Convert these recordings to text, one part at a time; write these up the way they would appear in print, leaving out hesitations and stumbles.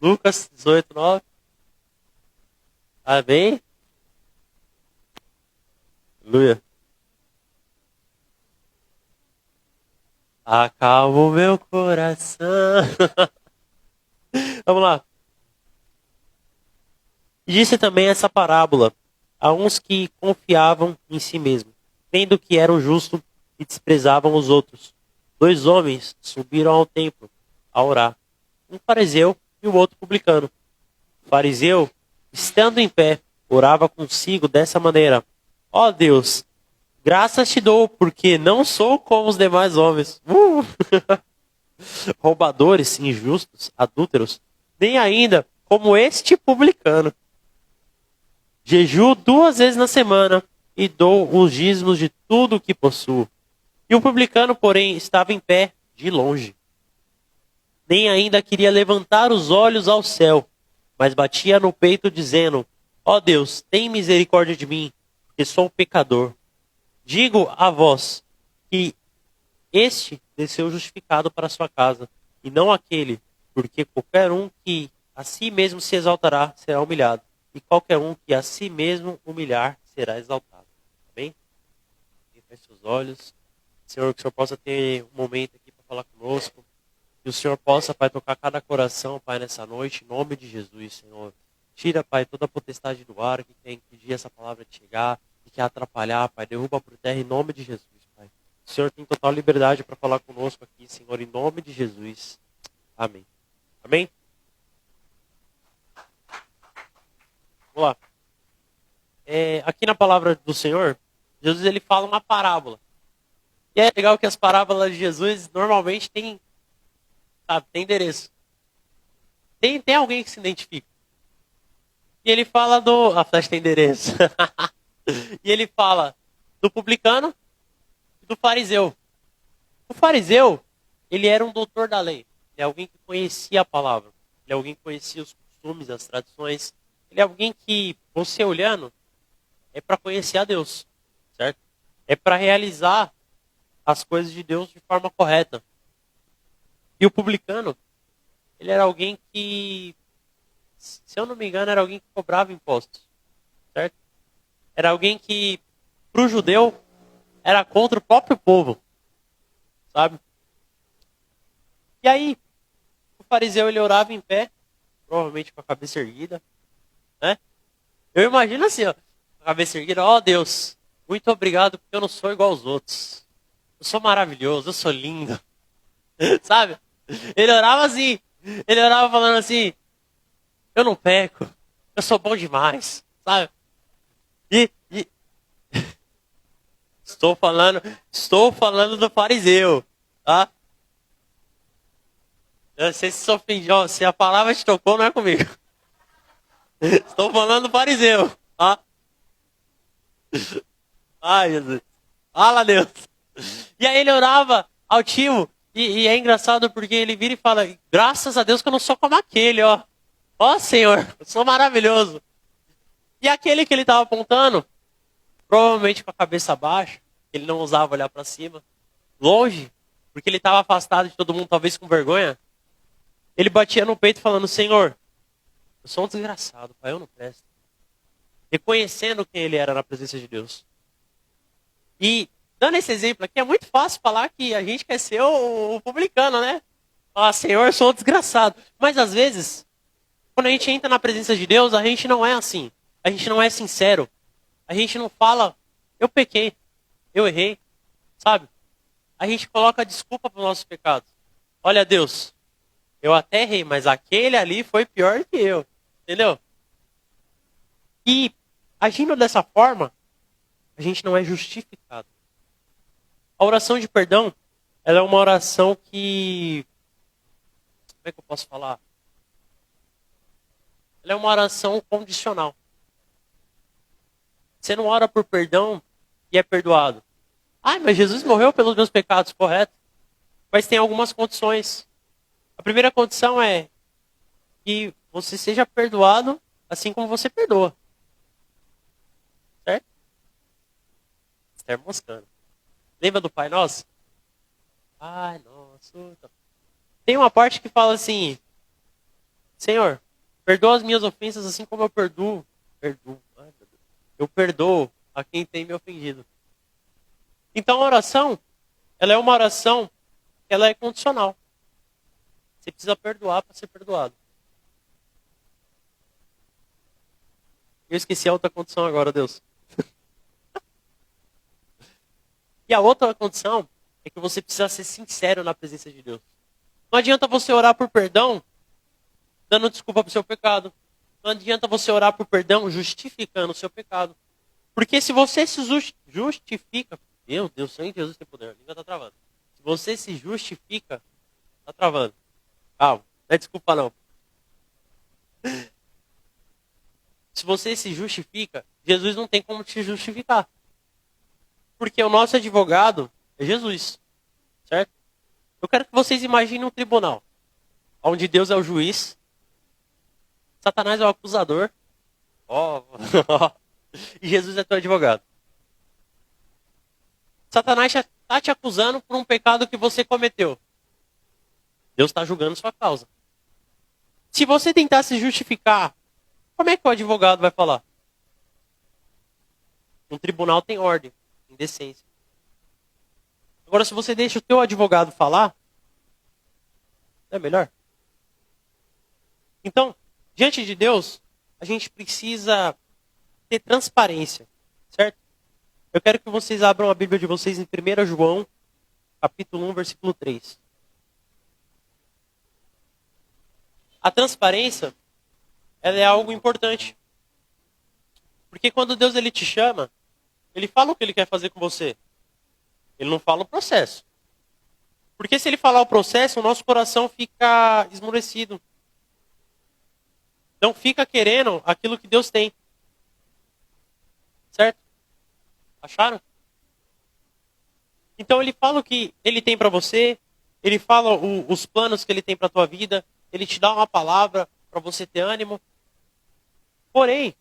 Lucas 18:9. Amém? Aleluia. Acalma o meu coração. Vamos lá. E disse também essa parábola a uns que confiavam em si mesmos, vendo que eram justos e desprezavam os outros. 2 homens subiram ao templo a orar, um fariseu e o outro publicano. O fariseu, estando em pé, orava consigo dessa maneira: Ó Deus, graças te dou, porque não sou como os demais homens. Roubadores, injustos, adúlteros, nem ainda como este publicano. Jejuo 2 vezes na semana e dou os dízimos de tudo o que possuo. E o publicano, porém, estava em pé de longe. Nem ainda queria levantar os olhos ao céu, mas batia no peito dizendo: Ó Deus, tem misericórdia de mim, que sou um pecador. Digo a vós que este desceu justificado para sua casa, e não aquele, porque qualquer um que a si mesmo se exaltará será humilhado, e qualquer um que a si mesmo humilhar será exaltado. Amém? Feche os olhos. Senhor, que o Senhor possa ter um momento aqui para falar conosco. Que o Senhor possa, Pai, tocar cada coração, Pai, nessa noite, em nome de Jesus, Senhor. Tira, Pai, toda a potestade do ar que quer impedir essa palavra de chegar, que quer atrapalhar, Pai. Derruba por terra em nome de Jesus, Pai. O Senhor tem total liberdade para falar conosco aqui, Senhor, em nome de Jesus. Amém. Amém? Vamos lá. Aqui na palavra do Senhor, Jesus ele fala uma parábola. E é legal que as parábolas de Jesus normalmente tem endereço. Tem alguém que se identifica. E ele fala a flecha tem endereço. E ele fala do publicano e do fariseu. O fariseu, ele era um doutor da lei. Ele é alguém que conhecia a palavra. Ele é alguém que conhecia os costumes, as tradições. Ele é alguém que, você olhando, é para conhecer a Deus. Certo? É para realizar as coisas de Deus de forma correta. E o publicano, ele era alguém que, se eu não me engano, era alguém que cobrava impostos. Certo? Era alguém que, para o judeu, era contra o próprio povo. Sabe? E aí, o fariseu, ele orava em pé, provavelmente com a cabeça erguida. Né? Eu imagino assim, ó, com a cabeça erguida: ó Deus, muito obrigado porque eu não sou igual aos outros. Eu sou maravilhoso, eu sou lindo. Sabe? Ele orava assim. Ele orava falando assim: eu não peco. Eu sou bom demais. Sabe? E estou falando do fariseu. Tá? Eu não sei se ofendeu. Se a palavra te tocou, não é comigo. Estou falando do fariseu. Tá? Ai, Jesus. Fala, Deus. E aí ele orava altivo. E é engraçado porque ele vira e fala: graças a Deus que eu não sou como aquele, ó. Ó Senhor, eu sou maravilhoso. E aquele que ele estava apontando, provavelmente com a cabeça baixa, ele não ousava olhar para cima, longe, porque ele estava afastado de todo mundo, talvez com vergonha. Ele batia no peito falando: Senhor, eu sou um desgraçado, pai, eu não presto. Reconhecendo quem ele era na presença de Deus. E dando esse exemplo aqui, é muito fácil falar que a gente quer ser o publicano, né? Ah, Senhor, eu sou um desgraçado. Mas às vezes, quando a gente entra na presença de Deus, a gente não é assim. A gente não é sincero. A gente não fala: eu pequei, eu errei, sabe? A gente coloca desculpa para os nossos pecados. Olha, Deus, eu até errei, mas aquele ali foi pior que eu. Entendeu? E agindo dessa forma, a gente não é justificado. A oração de perdão, ela é uma oração que... Como é que eu posso falar? Ela é uma oração condicional. Você não ora por perdão e é perdoado. Ah, mas Jesus morreu pelos meus pecados, correto? Mas tem algumas condições. A primeira condição é que você seja perdoado assim como você perdoa. Certo? Está moscando. Lembra do Pai Nosso? Pai Nosso. Tem uma parte que fala assim: Senhor, perdoa as minhas ofensas assim como eu perdoo. Ai, meu Deus. Eu perdoo a quem tem me ofendido. Então a oração, ela é uma oração, ela é condicional. Você precisa perdoar para ser perdoado. Eu esqueci a outra condição agora, Deus. E a outra condição é que você precisa ser sincero na presença de Deus. Não adianta você orar por perdão dando desculpa para o seu pecado. Não adianta você orar por perdão justificando o seu pecado. Porque se você se justifica... Meu Deus, sem Jesus tem poder. A língua está travando. Se você se justifica, está travando. Calma, não é desculpa não. Se você se justifica, Jesus não tem como te justificar. Porque o nosso advogado é Jesus. Certo? Eu quero que vocês imaginem um tribunal. Onde Deus é o juiz. Satanás é o acusador. E Jesus é teu advogado. Satanás está te acusando por um pecado que você cometeu. Deus está julgando sua causa. Se você tentar se justificar, como é que o advogado vai falar? Um tribunal tem ordem, tem decência. Agora, se você deixa o teu advogado falar, é melhor. Então, diante de Deus, a gente precisa ter transparência, certo? Eu quero que vocês abram a Bíblia de vocês em 1 João, capítulo 1, versículo 3. A transparência, ela é algo importante. Porque quando Deus ele te chama, ele fala o que ele quer fazer com você. Ele não fala o processo. Porque se ele falar o processo, o nosso coração fica esmurecido. Não fica querendo aquilo que Deus tem. Certo? Acharam? Então ele fala o que ele tem para você, ele fala os planos que ele tem para tua vida, ele te dá uma palavra para você ter ânimo. Porém,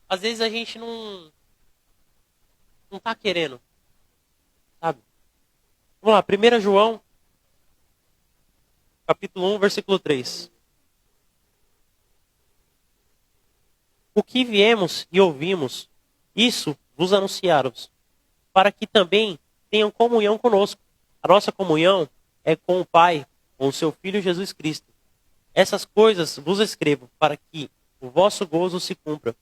às vezes a gente não tá querendo, sabe? Vamos lá, 1 João, capítulo 1, versículo 3. O que viemos e ouvimos, isso vos anunciáramos, para que também tenham comunhão conosco. A nossa comunhão é com o Pai, com o seu Filho Jesus Cristo. Essas coisas vos escrevo, para que o vosso gozo se cumpra.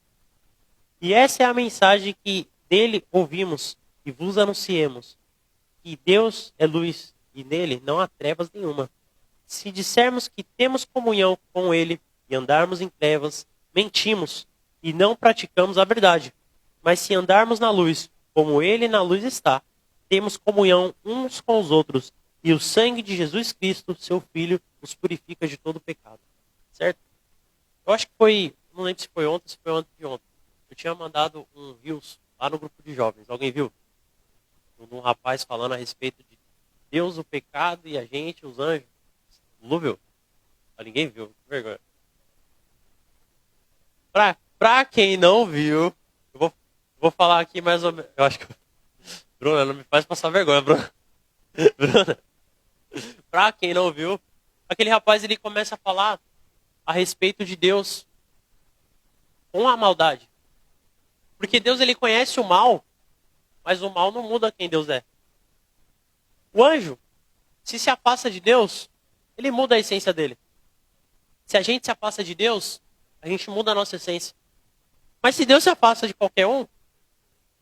E essa é a mensagem que dele ouvimos e vos anunciemos, que Deus é luz, e nele não há trevas nenhuma. Se dissermos que temos comunhão com ele e andarmos em trevas, mentimos e não praticamos a verdade. Mas se andarmos na luz, como ele na luz está, temos comunhão uns com os outros, e o sangue de Jesus Cristo, seu Filho, nos purifica de todo pecado. Certo? Eu acho que foi, não lembro se foi ontem ou se foi ontem de ontem. Eu tinha mandado um Reels lá no grupo de jovens. Alguém viu? Um rapaz falando a respeito de Deus, o pecado e a gente, os anjos. Lu viu? Ninguém viu. Que vergonha. Pra quem não viu, eu vou falar aqui mais ou menos. Eu acho que. Bruna, não me faz passar vergonha, Bruna. Bruna. Pra quem não viu, aquele rapaz ele começa a falar a respeito de Deus com a maldade. Porque Deus ele conhece o mal, mas o mal não muda quem Deus é. O anjo, se afasta de Deus, ele muda a essência dele. Se a gente se afasta de Deus, a gente muda a nossa essência. Mas se Deus se afasta de qualquer um,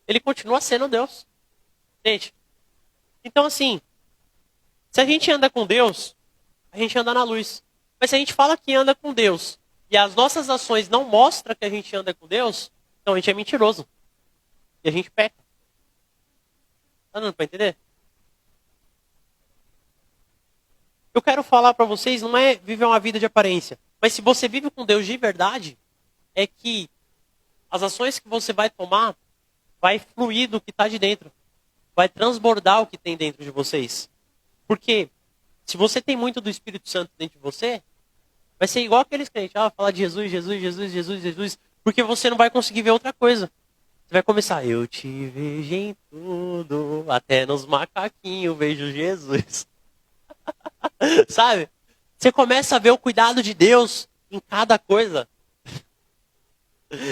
ele continua sendo Deus. Gente, então assim, se a gente anda com Deus, a gente anda na luz. Mas se a gente fala que anda com Deus, e as nossas ações não mostram que a gente anda com Deus, então a gente é mentiroso. E a gente peca. Tá dando pra entender? Eu quero falar para vocês, não é viver uma vida de aparência. Mas se você vive com Deus de verdade, é que as ações que você vai tomar, vai fluir do que está de dentro. Vai transbordar o que tem dentro de vocês. Porque se você tem muito do Espírito Santo dentro de você, vai ser igual aqueles crentes. Falar de Jesus, Jesus, Jesus, Jesus, Jesus. Porque você não vai conseguir ver outra coisa. Você vai começar, eu te vejo em tudo, até nos macaquinhos vejo Jesus. Sabe? Você começa a ver o cuidado de Deus em cada coisa.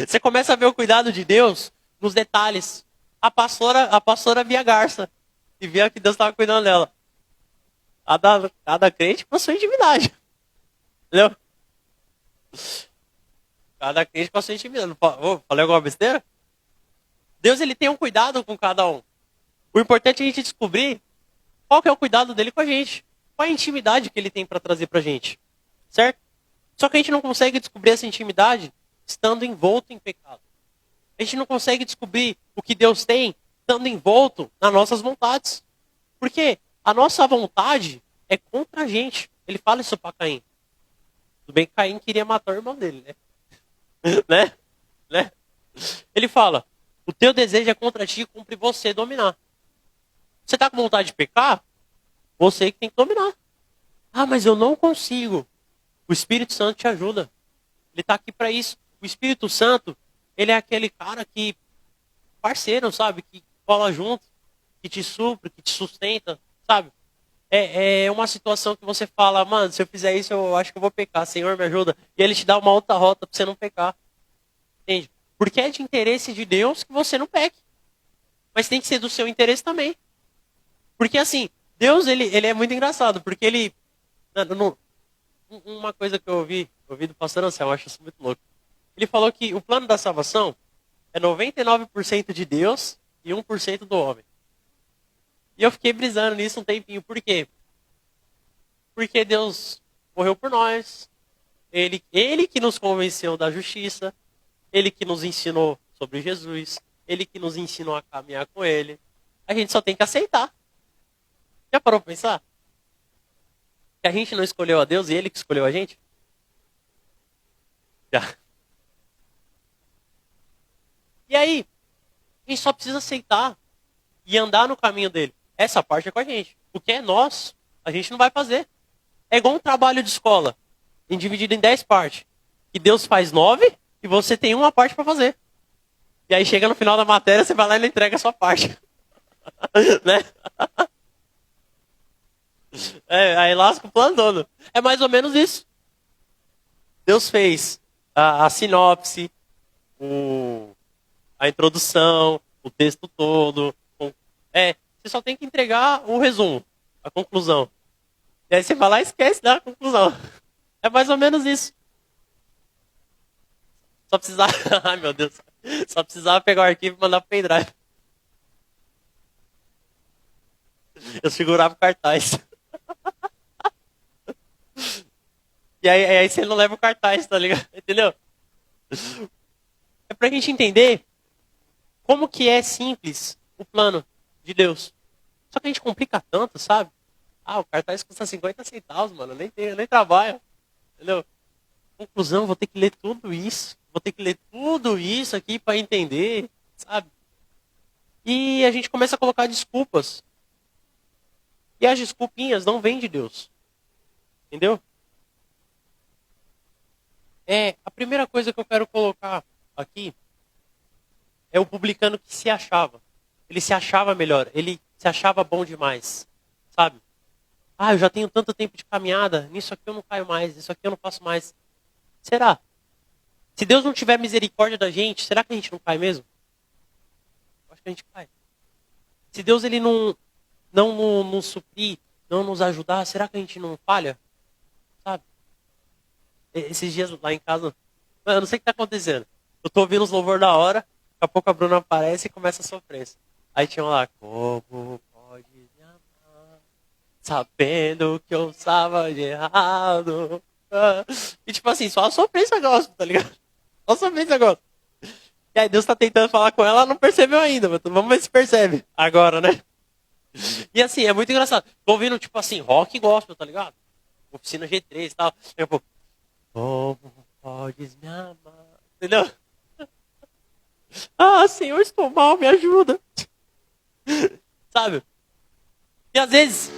Você começa a ver o cuidado de Deus nos detalhes. A pastora via Garça e via que Deus estava cuidando dela. Cada crente com a sua intimidade. Entendeu? Cada crente com a sua intimidade. Falei alguma besteira? Deus, ele tem um cuidado com cada um. O importante é a gente descobrir qual que é o cuidado dele com a gente. Qual é a intimidade que ele tem para trazer para a gente. Certo? Só que a gente não consegue descobrir essa intimidade estando envolto em pecado. A gente não consegue descobrir o que Deus tem estando envolto nas nossas vontades. Porque a nossa vontade é contra a gente. Ele fala isso para Caim. Tudo bem que Caim queria matar o irmão dele, né? né? Ele fala, o teu desejo é contra ti e cumpre você dominar. Você está com vontade de pecar? Você que tem que dominar. Ah, mas eu não consigo. O Espírito Santo te ajuda. Ele está aqui para isso. O Espírito Santo, ele é aquele cara que, parceiro, sabe? Que cola junto, que te supre, que te sustenta, sabe? É uma situação que você fala, mano, se eu fizer isso, eu acho que eu vou pecar. Senhor, me ajuda. E ele te dá uma outra rota para você não pecar. Entende? Porque é de interesse de Deus que você não peque. Mas tem que ser do seu interesse também. Porque assim, Deus, ele é muito engraçado. Porque ele... Uma coisa que eu ouvi do pastor Anselmo, eu acho isso muito louco. Ele falou que o plano da salvação é 99% de Deus e 1% do homem. E eu fiquei brisando nisso um tempinho. Por quê? Porque Deus morreu por nós. Ele que nos convenceu da justiça. Ele que nos ensinou sobre Jesus. Ele que nos ensinou a caminhar com ele. A gente só tem que aceitar. Já parou pra pensar? Que a gente não escolheu a Deus e ele que escolheu a gente? Já. E aí, a gente só precisa aceitar e andar no caminho dele. Essa parte é com a gente. O que é nosso, a gente não vai fazer. É igual um trabalho de escola, dividido em 10 partes. E Deus faz 9 e você tem uma parte para fazer. E aí chega no final da matéria, você vai lá e ele entrega a sua parte. Né? Aí lasca o plano todo. É mais ou menos isso. Deus fez a sinopse, a introdução, o texto todo. Você só tem que entregar o resumo, a conclusão. E aí você vai lá e esquece da conclusão. É mais ou menos isso. Só precisava... Ai, meu Deus. Só precisava pegar o arquivo e mandar pro pendrive. Eu segurava o cartaz. E aí você não leva o cartaz, tá ligado? Entendeu? É pra gente entender como que é simples o plano de Deus. Só que a gente complica tanto, sabe? Ah, o cartaz custa 50 centavos, mano. Eu nem trabalho. Entendeu? Conclusão, vou ter que ler tudo isso. Vou ter que ler tudo isso aqui para entender, sabe? E a gente começa a colocar desculpas. E as desculpinhas não vêm de Deus. Entendeu? A primeira coisa que eu quero colocar aqui é o publicano que se achava. Ele se achava melhor. Ele se achava bom demais. Sabe? Ah, eu já tenho tanto tempo de caminhada. Nisso aqui eu não caio mais. Nisso aqui eu não faço mais. Será? Se Deus não tiver misericórdia da gente, será que a gente não cai mesmo? Eu acho que a gente cai. Se Deus ele não nos suprir, não nos ajudar, será que a gente não falha? Sabe? Esses dias lá em casa, eu não sei o que está acontecendo. Eu tô ouvindo os louvor da hora, daqui a pouco a Bruna aparece e começa a sofrência. Aí tinha lá, como pode me amar, sabendo que eu estava de errado. E tipo assim, só a sofrência gosta, tá ligado? Só a sofrência gosta. E aí Deus tá tentando falar com ela, ela não percebeu ainda, mas vamos ver se percebe agora, né? E assim, é muito engraçado. Tô ouvindo, tipo assim, rock e gospel, tá ligado? Oficina G3 e tal. Daqui a pouco, como podes me amar? Entendeu? Ah, Senhor, estou mal, me ajuda. Sabe? E às vezes,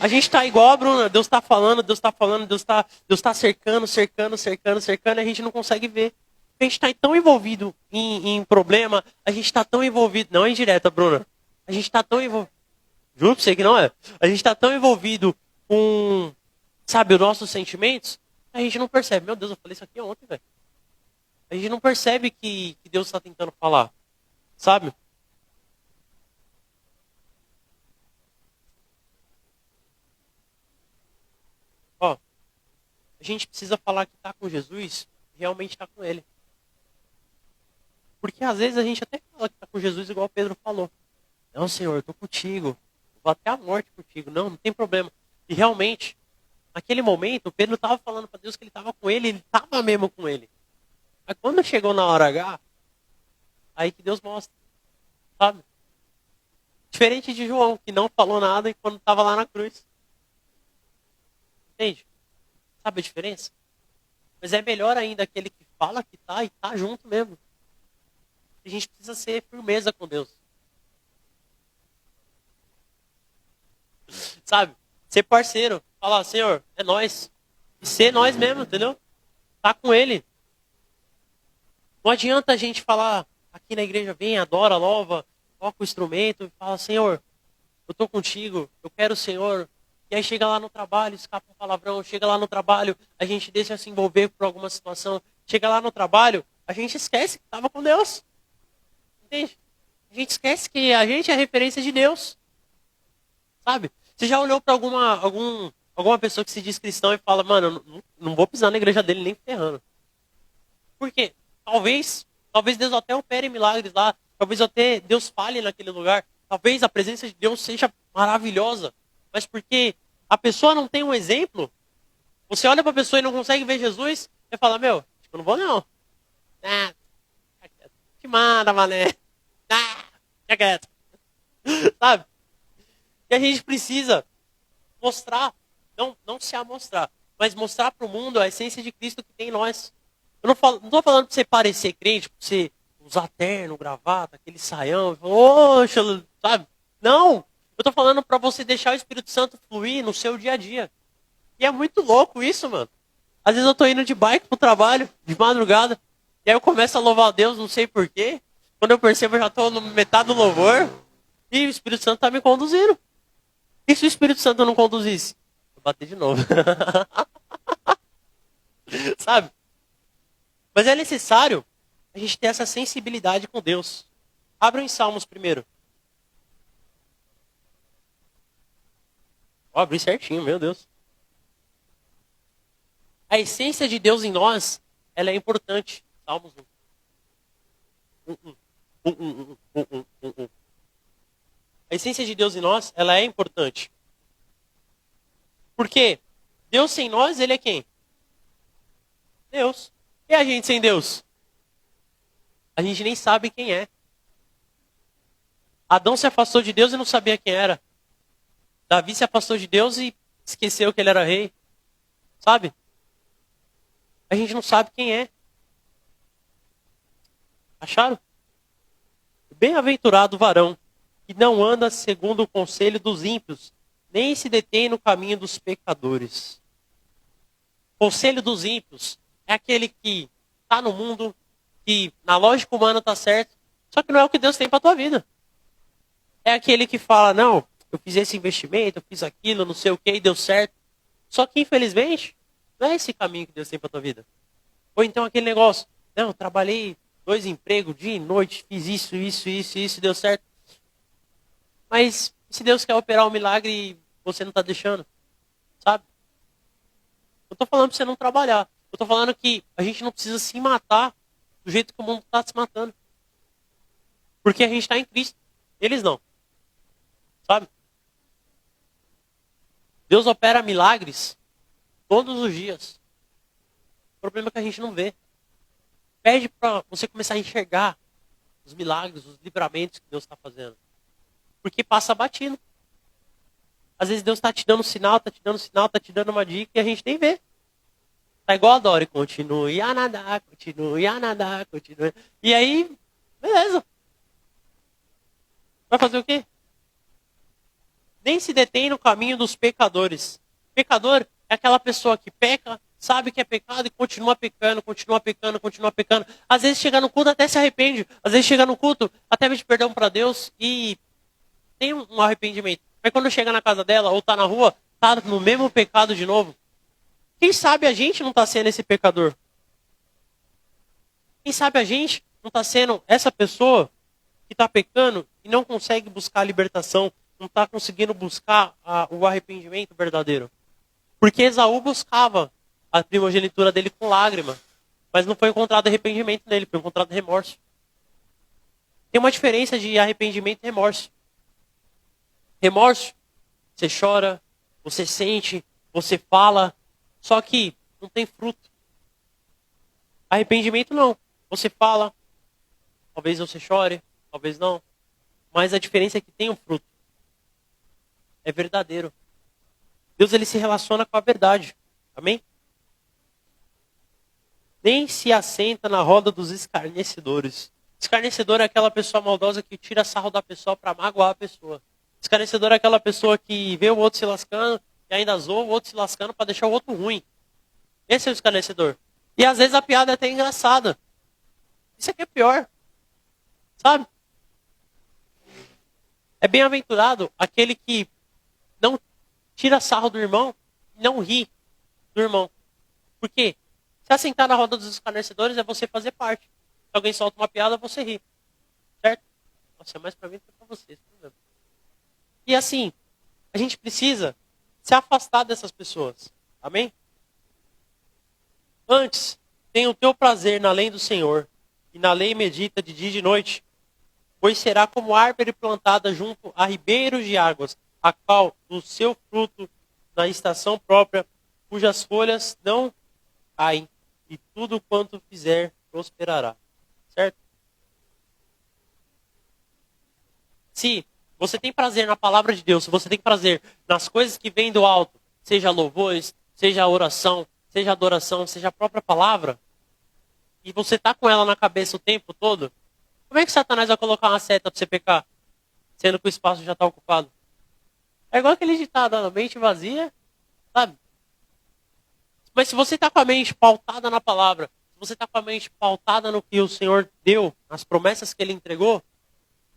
a gente tá igual a Bruna. Deus tá falando, Deus tá cercando, e a gente não consegue ver. A gente tá tão envolvido em problema, a gente tá tão envolvido... Não é indireta, Bruna. A gente tá tão envolvido... Juro pra você que não é. A gente tá tão envolvido com sabe, os nossos sentimentos, a gente não percebe. Meu Deus, eu falei isso aqui ontem, velho. A gente não percebe que Deus está tentando falar, sabe? Ó, a gente precisa falar que está com Jesus, realmente está com Ele. Porque às vezes a gente até fala que está com Jesus, igual o Pedro falou. Não, Senhor, eu estou contigo. Vou até a morte contigo. Não tem problema. E realmente, naquele momento, o Pedro estava falando para Deus que ele estava com ele estava mesmo com ele. Mas quando chegou na hora H, aí que Deus mostra, sabe? Diferente de João, que não falou nada e quando estava lá na cruz. Entende? Sabe a diferença? Mas é melhor ainda aquele que fala que tá e tá junto mesmo. A gente precisa ser firmeza com Deus. Sabe? Ser parceiro. Falar, Senhor, é nós. E ser nós mesmo, entendeu? Tá com Ele. Não adianta a gente falar aqui na igreja, vem, adora, louva, toca o instrumento e fala, Senhor, eu tô contigo, eu quero o Senhor. E aí chega lá no trabalho, escapa um palavrão, chega lá no trabalho, a gente deixa se envolver por alguma situação. Chega lá no trabalho, a gente esquece que estava com Deus. Entende? A gente esquece que a gente é a referência de Deus. Sabe? Você já olhou para alguma pessoa que se diz cristão e fala, mano, eu não vou pisar na igreja dele nem ferrando. Por quê? Talvez Deus até opere milagres lá. Talvez até Deus fale naquele lugar. Talvez a presença de Deus seja maravilhosa. Mas porque a pessoa não tem um exemplo, você olha para a pessoa e não consegue ver Jesus, você fala, meu, eu não vou não. Ah, que manda, mané. Ah, fica quieto. Sabe? E a gente precisa mostrar, não se amostrar, mas mostrar para o mundo a essência de Cristo que tem em nós. Eu não estou falando para você parecer crente, para você usar terno, gravata, aquele saião, oxa, sabe? Não! Eu tô falando para você deixar o Espírito Santo fluir no seu dia a dia. E é muito louco isso, mano. Às vezes eu tô indo de bike pro trabalho, de madrugada, e aí eu começo a louvar a Deus, não sei porquê. Quando eu percebo, eu já tô no metade do louvor, e o Espírito Santo tá me conduzindo. E se o Espírito Santo não conduzisse? Vou bater de novo. Sabe? Mas é necessário a gente ter essa sensibilidade com Deus. Abram em Salmos primeiro. Ó, abri certinho, meu Deus. A essência de Deus em nós, ela é importante. Salmos 1. A essência de Deus em nós, ela é importante. Por quê? Deus sem nós, ele é quem? Deus. E a gente sem Deus? A gente nem sabe quem é. Adão se afastou de Deus e não sabia quem era. Davi se afastou de Deus e esqueceu que ele era rei. Sabe? A gente não sabe quem é. Acharam? Bem-aventurado o varão que não anda segundo o conselho dos ímpios, nem se detém no caminho dos pecadores. Conselho dos ímpios é aquele que está no mundo, que na lógica humana está certo, só que não é o que Deus tem para a tua vida. É aquele que fala, não, eu fiz esse investimento, eu fiz aquilo, não sei o que, e deu certo. Só que, infelizmente, não é esse caminho que Deus tem para a tua vida. Ou então aquele negócio, não, eu trabalhei 2 empregos, dia e noite, fiz isso, deu certo. Mas se Deus quer operar um milagre, você não está deixando, sabe? Eu estou falando para você não trabalhar. Eu estou falando que a gente não precisa se matar do jeito que o mundo está se matando. Porque a gente está em Cristo. Eles não. Sabe? Deus opera milagres todos os dias. O problema é que a gente não vê. Pede para você começar a enxergar os milagres, os livramentos que Deus está fazendo. Porque passa batido. Às vezes Deus está te dando sinal, está te dando uma dica e a gente nem vê. Tá igual a Dory, continue a nadar, continue a nadar, continue. E aí, beleza. Vai fazer o quê? Nem se detém no caminho dos pecadores. Pecador é aquela pessoa que peca, sabe que é pecado e continua pecando. Às vezes chega no culto até se arrepende. Às vezes chega no culto até pede perdão para Deus e tem um arrependimento. Mas quando chega na casa dela ou tá na rua, tá no mesmo pecado de novo. Quem sabe a gente não está sendo esse pecador? Quem sabe a gente não está sendo essa pessoa que está pecando e não consegue buscar a libertação, não está conseguindo buscar o arrependimento verdadeiro? Porque Esaú buscava a primogenitura dele com lágrima, mas não foi encontrado arrependimento nele, foi encontrado remorso. Tem uma diferença de arrependimento e remorso. Remorso, você chora, você sente, você fala, só que não tem fruto. Arrependimento não. Você fala, talvez você chore, talvez não, mas a diferença é que tem um fruto. É verdadeiro. Deus, ele se relaciona com a verdade. Amém? Nem se assenta na roda dos escarnecedores. Escarnecedor é aquela pessoa maldosa que tira sarro da pessoa para magoar a pessoa. Escarnecedor é aquela pessoa que vê o outro se lascando e ainda zoa o outro se lascando para deixar o outro ruim. Esse é o escarnecedor. E às vezes a piada é até engraçada. Isso aqui é pior. Sabe? É bem-aventurado aquele que não tira sarro do irmão e não ri do irmão. Por quê? Se assentar na roda dos escarnecedores é você fazer parte. Se alguém solta uma piada, você ri. Certo? Nossa, é mais pra mim do que pra vocês. E assim, a gente precisa se afastar dessas pessoas. Amém? Antes, tenha o teu prazer na lei do Senhor, e na lei medita de dia e de noite, pois será como árvore plantada junto a ribeiros de águas, a qual do seu fruto na estação própria, cujas folhas não caem, e tudo quanto fizer prosperará. Certo? Se você tem prazer na palavra de Deus, se você tem prazer nas coisas que vêm do alto, seja louvores, seja oração, seja adoração, seja a própria palavra, e você está com ela na cabeça o tempo todo, como é que Satanás vai colocar uma seta para você pecar, sendo que o espaço já está ocupado? É igual aquele ditado, a mente vazia, sabe? Mas se você está com a mente pautada na palavra, se você está com a mente pautada no que o Senhor deu, nas promessas que Ele entregou, o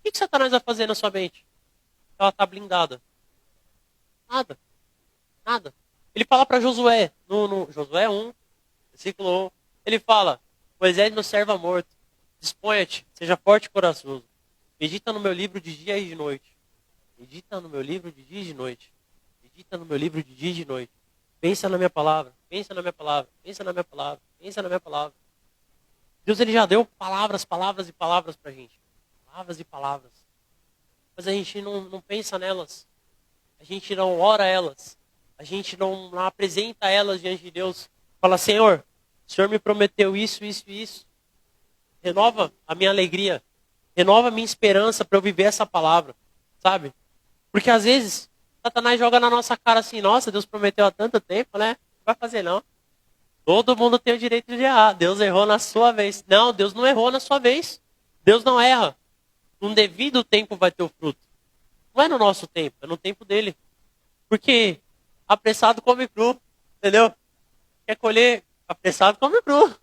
que Satanás vai fazer na sua mente? Ela está blindada. Nada. Nada. Ele fala para Josué, no Josué 1, versículo 1, ele fala: Moisés, meu servo morto, disponha-te, seja forte e corajoso. Medita no meu livro de dia e de noite. Medita no meu livro de dia e de noite. Medita no meu livro de dia e de noite. Pensa na minha palavra, pensa na minha palavra, pensa na minha palavra, pensa na minha palavra. Deus, ele já deu palavras, palavras e palavras pra gente. Palavras e palavras. Mas a gente não pensa nelas. A gente não ora elas. A gente não apresenta elas diante de Deus. Fala: Senhor, o Senhor me prometeu isso, isso e isso. Renova a minha alegria. Renova a minha esperança para eu viver essa palavra. Sabe? Porque às vezes, Satanás joga na nossa cara assim: nossa, Deus prometeu há tanto tempo, né? Não vai fazer não. Todo mundo tem o direito de errar. Deus errou na sua vez. Não, Deus não errou na sua vez. Deus não erra. Num devido tempo vai ter o fruto. Não é no nosso tempo, é no tempo dele. Porque apressado come cru, entendeu? Quer colher apressado, come cru.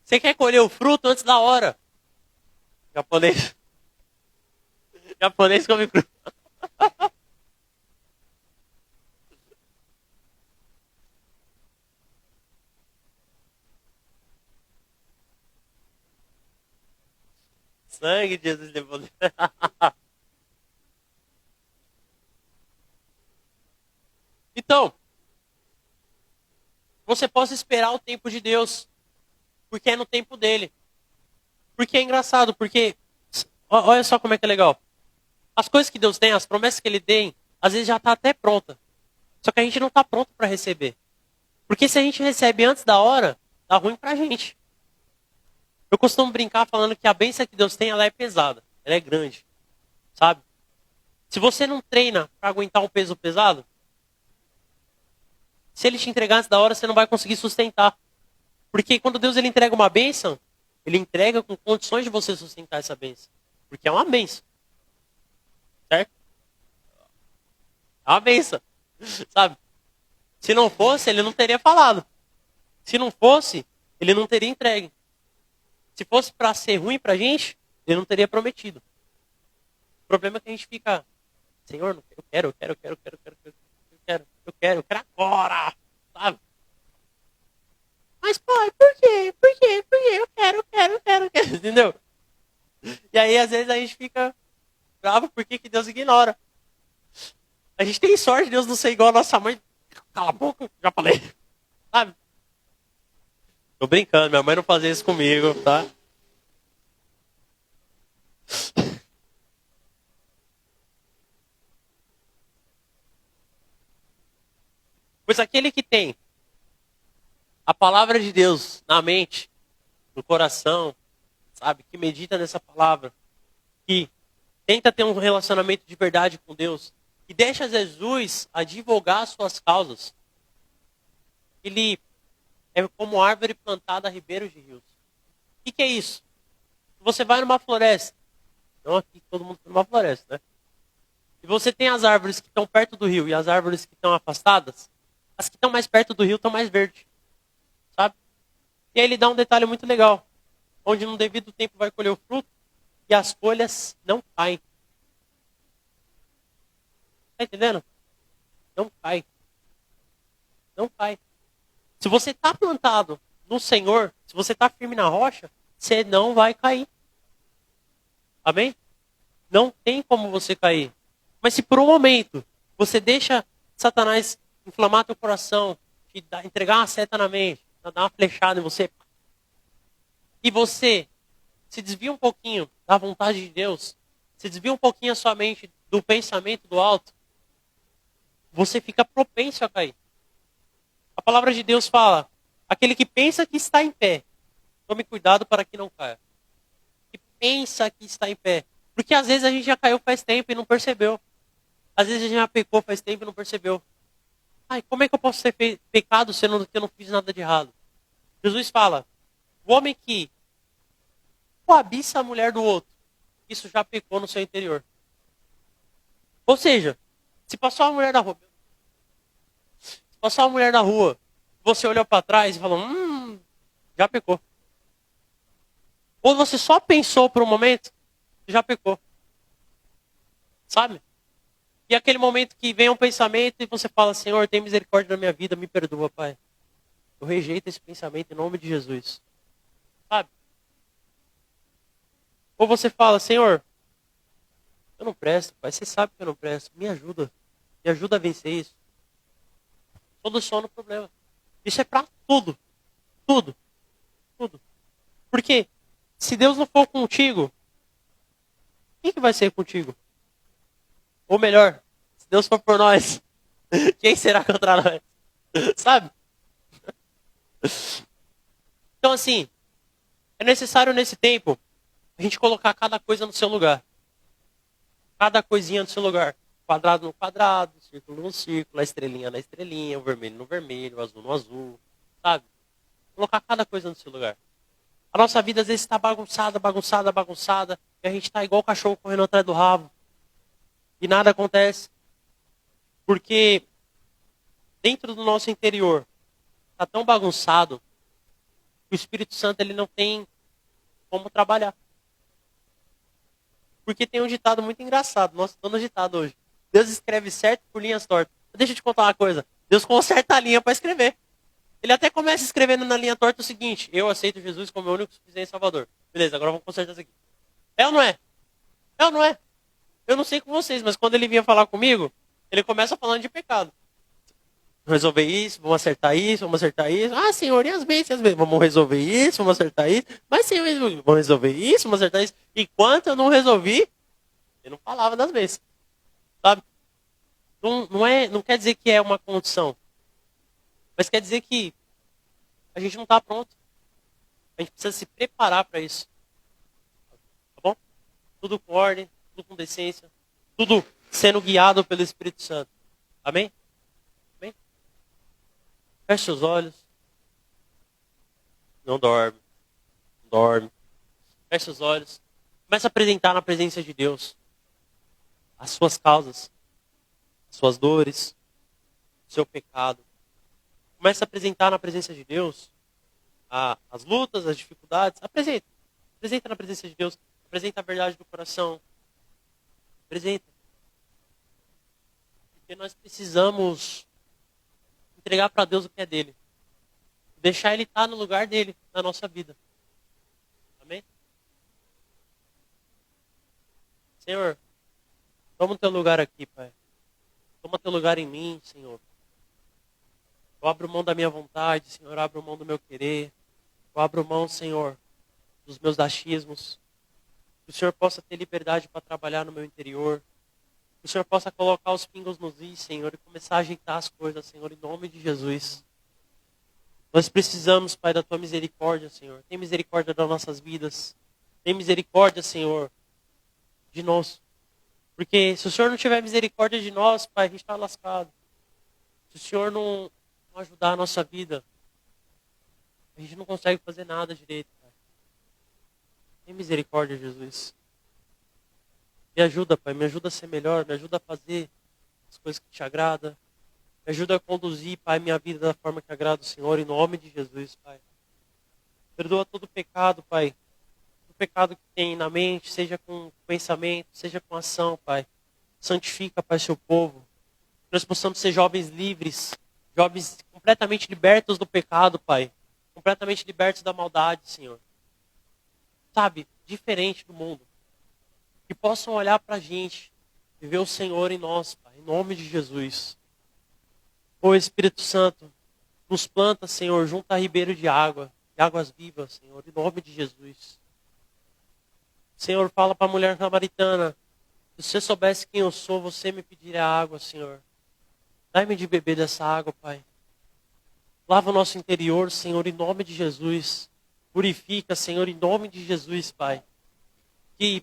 Você quer colher o fruto antes da hora. Japonês. Japonês come cru. Sangue de Jesus levou. Então, você possa esperar o tempo de Deus, porque é no tempo dele. Porque é engraçado, porque olha só como é que é legal. As coisas que Deus tem, as promessas que ele tem, às vezes já está até pronta. Só que a gente não está pronto para receber. Porque se a gente recebe antes da hora, dá ruim pra gente. Eu costumo brincar falando que a bênção que Deus tem, ela é pesada. Ela é grande. Sabe? Se você não treina para aguentar um peso pesado, se ele te entregar antes da hora, você não vai conseguir sustentar. Porque quando Deus ele entrega uma bênção, ele entrega com condições de você sustentar essa bênção. Porque é uma bênção. Certo? É uma bênção. Sabe? Se não fosse, ele não teria falado. Se não fosse, ele não teria entregue. Se fosse para ser ruim pra gente, ele não teria prometido. O problema é que a gente fica: Senhor, eu quero. eu quero agora, sabe? Mas pai, por quê? Por quê? Por quê? Eu quero, entendeu? E aí às vezes a gente fica bravo porque que Deus ignora. A gente tem sorte de Deus não ser igual a nossa mãe. Cala a boca, já falei. Sabe? Tô brincando, minha mãe não fazia isso comigo, tá? Pois aquele que tem a palavra de Deus na mente, no coração, sabe? Que medita nessa palavra, que tenta ter um relacionamento de verdade com Deus, e deixa Jesus advogar as suas causas. Ele é como árvore plantada a ribeiros de rios. O que é isso? Você vai numa floresta, não aqui todo mundo tem uma floresta, né? E você tem as árvores que estão perto do rio e as árvores que estão afastadas. As que estão mais perto do rio estão mais verdes, sabe? E aí ele dá um detalhe muito legal, onde no devido tempo vai colher o fruto e as folhas não caem. Tá entendendo? Não cai. Não cai. Se você está plantado no Senhor, se você está firme na rocha, você não vai cair. Amém? Não tem como você cair. Mas se por um momento você deixa Satanás inflamar teu coração, entregar uma seta na mente, dar uma flechada em você, e você se desvia um pouquinho da vontade de Deus, se desvia um pouquinho a sua mente do pensamento do alto, você fica propenso a cair. A palavra de Deus fala, aquele que pensa que está em pé, tome cuidado para que não caia. Que pensa que está em pé. Porque às vezes a gente já caiu faz tempo e não percebeu. Às vezes a gente já pecou faz tempo e não percebeu. Ai, como é que eu posso ser pecado sendo que eu não fiz nada de errado? Jesus fala, o homem que coabiça a mulher do outro, isso já pecou no seu interior. Ou seja, se passou uma mulher na rua, você olhou para trás e falou, já pecou. Ou você só pensou por um momento, já pecou. Sabe? E aquele momento que vem um pensamento e você fala, Senhor, tem misericórdia da minha vida, me perdoa, Pai. Eu rejeito esse pensamento em nome de Jesus. Sabe? Ou você fala, Senhor, eu não presto, Pai, você sabe que eu não presto, me ajuda. Me ajuda a vencer isso. Soluciona o problema. Isso é pra tudo. Tudo. Tudo. Porque se Deus não for contigo, quem que vai ser contigo? Ou melhor, se Deus for por nós, quem será contra nós? Sabe? Então assim, é necessário nesse tempo a gente colocar cada coisa no seu lugar. Cada coisinha no seu lugar. Quadrado no quadrado, círculo no círculo, a estrelinha na estrelinha, o vermelho no vermelho, o azul no azul. Sabe? Colocar cada coisa no seu lugar. A nossa vida às vezes está bagunçada, bagunçada, bagunçada. E a gente está igual o cachorro correndo atrás do rabo. E nada acontece. Porque dentro do nosso interior está tão bagunçado que o Espírito Santo ele não tem como trabalhar. Porque tem um ditado muito engraçado. Nós estamos no ditado hoje. Deus escreve certo por linhas tortas. Deixa eu te contar uma coisa. Deus conserta a linha para escrever. Ele até começa escrevendo na linha torta o seguinte. Eu aceito Jesus como meu único suficiente Salvador. Beleza, agora vamos consertar isso aqui. É ou não é? É ou não é? Eu não sei com vocês, mas quando ele vinha falar comigo, ele começa falando de pecado. Vamos resolver isso, vamos acertar isso, vamos acertar isso. Ah, Senhor, e as bênçãos? Vamos resolver isso, vamos acertar isso. Mas, Senhor, vamos resolver isso, vamos acertar isso. Enquanto eu não resolvi, ele não falava das bênçãos. Sabe? Não quer dizer que é uma condição. Mas quer dizer que a gente não está pronto. A gente precisa se preparar para isso. Tá bom? Tudo com ordem, tudo com decência. Tudo sendo guiado pelo Espírito Santo. Amém? Amém? Feche seus olhos. Não dorme. Não dorme. Feche seus olhos. Comece a apresentar na presença de Deus as suas causas, as suas dores, o seu pecado. Comece a apresentar na presença de Deus as lutas, as dificuldades. Apresenta. Apresenta na presença de Deus. Apresenta a verdade do coração. Apresenta. Porque nós precisamos entregar para Deus o que é dele. Deixar ele estar no lugar dele, na nossa vida. Amém? Senhor, toma o teu lugar aqui, Pai. Toma teu lugar em mim, Senhor. Eu abro mão da minha vontade, Senhor. Eu abro mão do meu querer. Eu abro mão, Senhor, dos meus achismos. Que o Senhor possa ter liberdade para trabalhar no meu interior. Que o Senhor possa colocar os pingos nos is, Senhor, e começar a ajeitar as coisas, Senhor, em nome de Jesus. Nós precisamos, Pai, da tua misericórdia, Senhor. Tem misericórdia das nossas vidas. Tem misericórdia, Senhor, de nós. Porque se o Senhor não tiver misericórdia de nós, Pai, a gente está lascado. Se o Senhor não ajudar a nossa vida, a gente não consegue fazer nada direito, Pai. Tem misericórdia, Jesus. Me ajuda, Pai. Me ajuda a ser melhor. Me ajuda a fazer as coisas que te agradam. Me ajuda a conduzir, Pai, minha vida da forma que agrada o Senhor, em nome de Jesus, Pai. Perdoa todo pecado, Pai. Todo pecado que tem na mente, seja com pensamento, seja com ação, Pai. Santifica, Pai, seu povo. Que nós possamos ser jovens livres, jovens completamente libertos do pecado, Pai. Completamente libertos da maldade, Senhor. Sabe, diferente do mundo. Que possam olhar pra gente e ver o Senhor em nós, Pai, em nome de Jesus. Ô Espírito Santo, nos planta, Senhor, junto a ribeiro de água, de águas vivas, Senhor, em nome de Jesus. Senhor, fala para a mulher samaritana, se você soubesse quem eu sou, você me pediria água, Senhor. Dai-me de beber dessa água, Pai. Lava o nosso interior, Senhor, em nome de Jesus. Purifica, Senhor, em nome de Jesus, Pai. Que,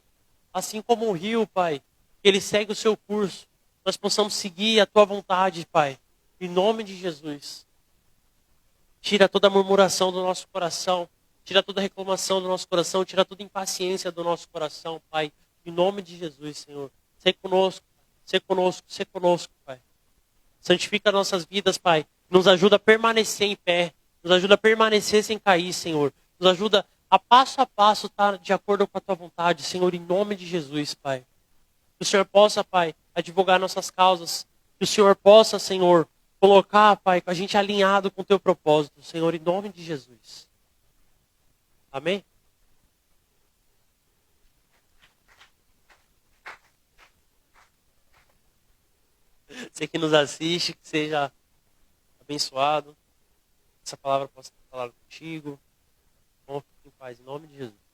assim como o rio, Pai, que ele segue o seu curso, nós possamos seguir a tua vontade, Pai. Em nome de Jesus. Tira toda a murmuração do nosso coração. Tira toda a reclamação do nosso coração. Tira toda a impaciência do nosso coração, Pai. Em nome de Jesus, Senhor. Sê conosco, sê conosco, sê conosco, Pai. Santifica nossas vidas, Pai. Nos ajuda a permanecer em pé. Nos ajuda a permanecer sem cair, Senhor. Nos ajuda a passo estar de acordo com a tua vontade, Senhor. Em nome de Jesus, Pai. Que o Senhor possa, Pai, advogar nossas causas. Que o Senhor possa, Senhor, colocar, Pai, com a gente alinhado com o teu propósito, Senhor, em nome de Jesus. Amém? Você que nos assiste, que seja abençoado. Que essa palavra possa falar contigo. Bom, fique em paz, em nome de Jesus.